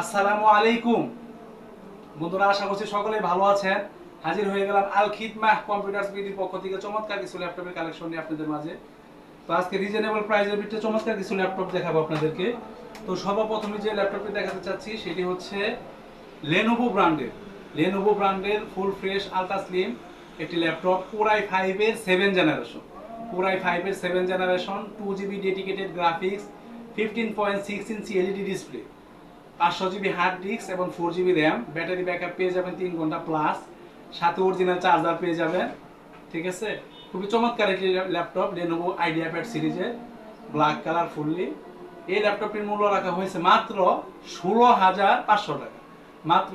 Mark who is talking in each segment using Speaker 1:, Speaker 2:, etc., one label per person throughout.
Speaker 1: আসসালামু আলাইকুম বন্ধুরা, আশা করছি সকলেই ভালো আছেন। হাজির হয়ে গেলাম আল খিদমাহ কম্পিউটারস বিডির পক্ষ থেকে চমৎকার কিছু ল্যাপটপের কালেকশন নিয়ে আপনাদের মাঝে। তো আজকে রিজনেবল প্রাইসের ভিতরে চমৎকার কিছু ল্যাপটপ দেখাবো আপনাদেরকে। তো সর্বপ্রথমে যে ল্যাপটপটি দেখাতে চাচ্ছি সেটি হচ্ছে লেনোভো ব্র্যান্ডের ফুল ফ্রেশ আলট্রা স্লিম একটি ল্যাপটপ, কোরাই 5 এর 7 জেনারেশন। কোরাই 5 এর 7 জেনারেশন, 2GB ডেডিকেটেড গ্রাফিক্স, 15.6 ইঞ্চি LED display, 500 GB hard disk এবং 4 জিবি র্যাম। ব্যাটারি ব্যাকআপ পেয়ে যাবেন 3 ঘন্টা প্লাস, সাথে অরিজিনাল চার্জার পেয়ে যাবেন। ঠিক আছে, খুবই চমৎকার একটি ল্যাপটপ, লেনোভো আইডিয়াপ্যাড সিরিজে, ব্ল্যাক কালার ফুললি। এই ল্যাপটপটির মূল্য রাখা হয়েছে মাত্র 16,500 টাকা। মাত্র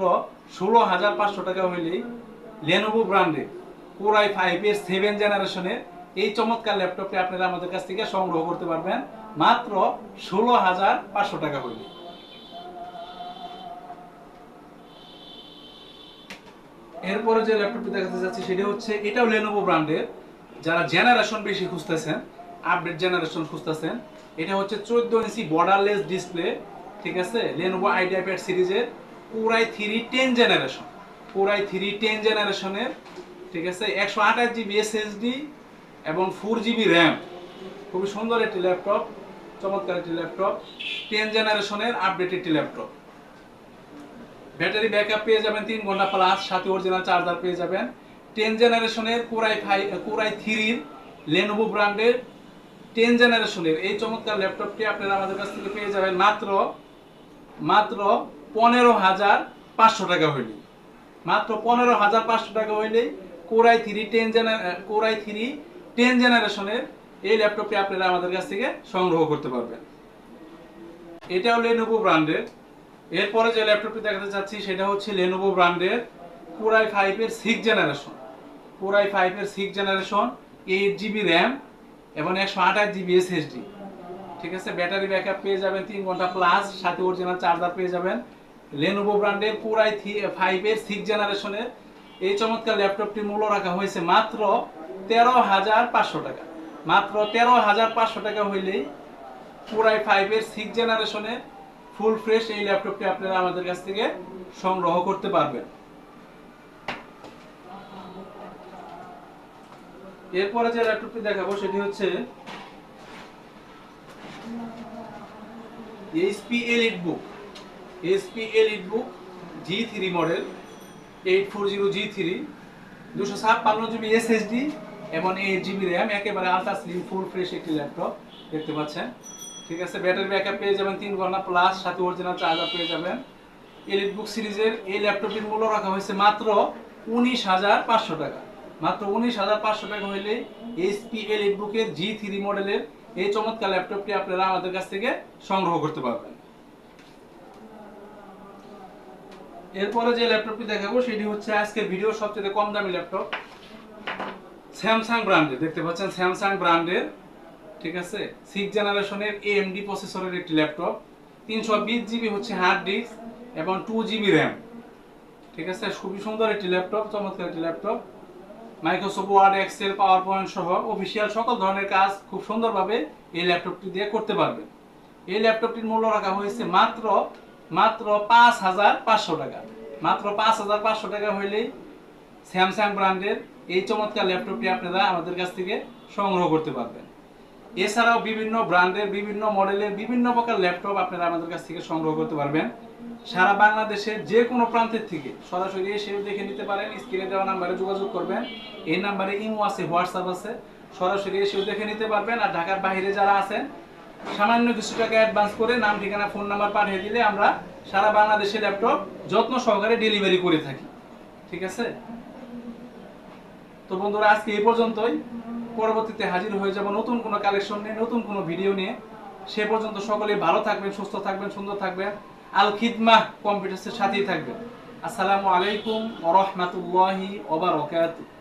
Speaker 1: 16,500 টাকা হইলেই লেনোভো ব্র্যান্ডের কোরাই 5 এর 7 জেনারেশনের এই চমৎকার ল্যাপটপটি আপনারা আমাদের কাছ থেকে সংগ্রহ করতে পারবেন মাত্র 16,500 টাকা হইলে। এরপরে যে ল্যাপটপটি দেখাতে যাচ্ছি সেটা হচ্ছে, এটাও লেনোভো ব্র্যান্ডের। যারা জেনারেশন বেশি খুঁজতেছেন, আপডেট জেনারেশন খুঁজতেছেন, এটা হচ্ছে 14 ইঞ্চি বর্ডারলেস ডিসপ্লে। ঠিক আছে, লেনোভো আইডিয়াপ্যাড সিরিজের কোরাই 3 10 জেনারেশন, কোরাই 3 10 জেনারেশনের। ঠিক আছে, 128 জিবি এসএসডি এবং 4 জিবি র্যাম। খুবই সুন্দর একটি ল্যাপটপ, চমৎকার একটি ল্যাপটপ, 10 জেনারেশনের আপডেট একটি ল্যাপটপ। ব্যাটারি ব্যাকআপ পেয়ে যাবেন 3 ঘন্টা প্লাস, সাথে অরিজিনাল চার্জার পেয়ে যাবেন। 10 জেনারেশনের কোরাই 3 লেনোভো ব্র্যান্ডের 10 জেনারেশনের এই চমৎকার ল্যাপটপটি আপনারা আমাদের কাছ থেকে পেয়ে যাবেন মাত্র 15,500 টাকা হইলে। মাত্র 15,500 টাকা হইলেই কোরাই 3 10 জেনারেশনের এই ল্যাপটপটি আপনারা আমাদের কাছ থেকে সংগ্রহ করতে পারবেন। এটাও লেনোভো ব্র্যান্ডের। এরপরে যে ল্যাপটপটি দেখাতে চাচ্ছি সেটা হচ্ছে লেনোভো ব্র্যান্ডের কোরাই 5 এর 6 জেনারেশন, কোরাই 5 এর 6 জেনারেশন, 8 জিবি র্যাম এবং 128 জিবি এসএসডি। ঠিক আছে, ব্যাটারি ব্যাকআপ পেয়ে যাবেন 3 ঘন্টা প্লাস, সাথে অরিজিনাল চার্জার পেয়ে যাবেন। লেনোভো ব্র্যান্ডের কোরাই 5 এর 6 জেনারেশনের এই চমৎকার ল্যাপটপটির মূল্য রাখা হয়েছে মাত্র 13,500 টাকা। মাত্র 13,500 টাকা হইলেই কোরাই 5 এর 6 জেনারেশনের ফুল ফ্রেশ এই ল্যাপটপটি আপনারা আমাদের কাছ থেকে সংগ্রহ করতে পারবেন। এরপরে যে ল্যাপটপটি দেখাবো সেটি হচ্ছে HP EliteBook G3 model, 840 G3, 256 GB SSD এবং 8 জিবি র্যাম। একেবারে আলট্রা স্লিম ফুল ফ্রেশ একটি ল্যাপটপ দেখতে পাচ্ছেন। ঠিক আছে, ব্যাটারি ব্যাকআপ পেয়ে যাবেন 3 ঘন্টা প্লাস, সাথে অরিজিনাল চার্জার পেয়ে যাবেন। এলিটবুক সিরিজের এই ল্যাপটপটির মূল্য রাখা হয়েছে মাত্র 19,500 টাকা। মাত্র 19,500 টাকা হইলে এইচপি এলিটবুকের G3 মডেলের এই চমৎকার ল্যাপটপটি আপনারা আমাদের কাছ থেকে সংগ্রহ করতে পারবেন। এরপরে যে ল্যাপটপটি দেখাবো সেটি হচ্ছে আজকের ভিডিওর সবচেয়ে কম দামি ল্যাপটপ, স্যামসাং ব্র্যান্ডের। দেখতে পাচ্ছেন স্যামসাং ব্র্যান্ডের। ঠিক আছে, 6 জেনারেশনের AMD প্রসেসরের একটি ল্যাপটপ, 320 জিবি হচ্ছে হার্ড ডিস্ক এবং 2 জিবি র্যাম। ঠিক আছে, খুবই সুন্দর একটি ল্যাপটপ, চমৎকার একটি laptop. Microsoft Word, Excel, PowerPoint সহ অফিসিয়াল সকল ধরনের কাজ খুব সুন্দরভাবে এই ল্যাপটপটি দিয়ে করতে পারবেন। এই ল্যাপটপটির মূল্য রাখা হয়েছে মাত্র 5,500 টাকা। মাত্র 5,500 টাকা হইলেই স্যামসাং ব্র্যান্ডের এই চমৎকার ল্যাপটপটি আপনারা আমাদের কাছ থেকে সংগ্রহ করতে পারবেন। এছাড়াও বিভিন্ন ব্র্যান্ডের, বিভিন্ন মডেলের, বিভিন্ন প্রকার ল্যাপটপ আপনারা আমাদের কাছ থেকে সংগ্রহ করতে পারবেন। সারা বাংলাদেশের যে কোনো প্রান্তের থেকে সরাসরি এসে দেখে নিতে পারেন। স্ক্রিনে দেওয়া নাম্বারে যোগাযোগ করবেন। এই নাম্বারে ইমো আছে, হোয়াটসঅ্যাপ আছে, সরাসরি এসেও দেখে নিতে পারবেন। আর ঢাকার বাইরে যারা আছেন, সামান্য কিছু টাকা অ্যাডভান্স করে নাম, ঠিকানা, ফোন নাম্বার পাঠিয়ে দিলে আমরা সারা বাংলাদেশে ল্যাপটপ যত্ন সহকারে ডেলিভারি করে থাকি। ঠিক আছে, তো বন্ধুরা আজকে এই পর্যন্তই। পরবর্তীতে হাজির হয়ে যাব নতুন কোনো কালেকশন নিয়ে, নতুন কোনো ভিডিও নিয়ে। সে পর্যন্ত সকলেই ভালো থাকবেন, সুস্থ থাকবেন, সুন্দর থাকবেন। আল খিদমাহ কম্পিউটার্সের সাথেই থাকবেন। আসসালামু আলাইকুম ওয়া রাহমাতুল্লাহি ওয়া বারাকাতুহু।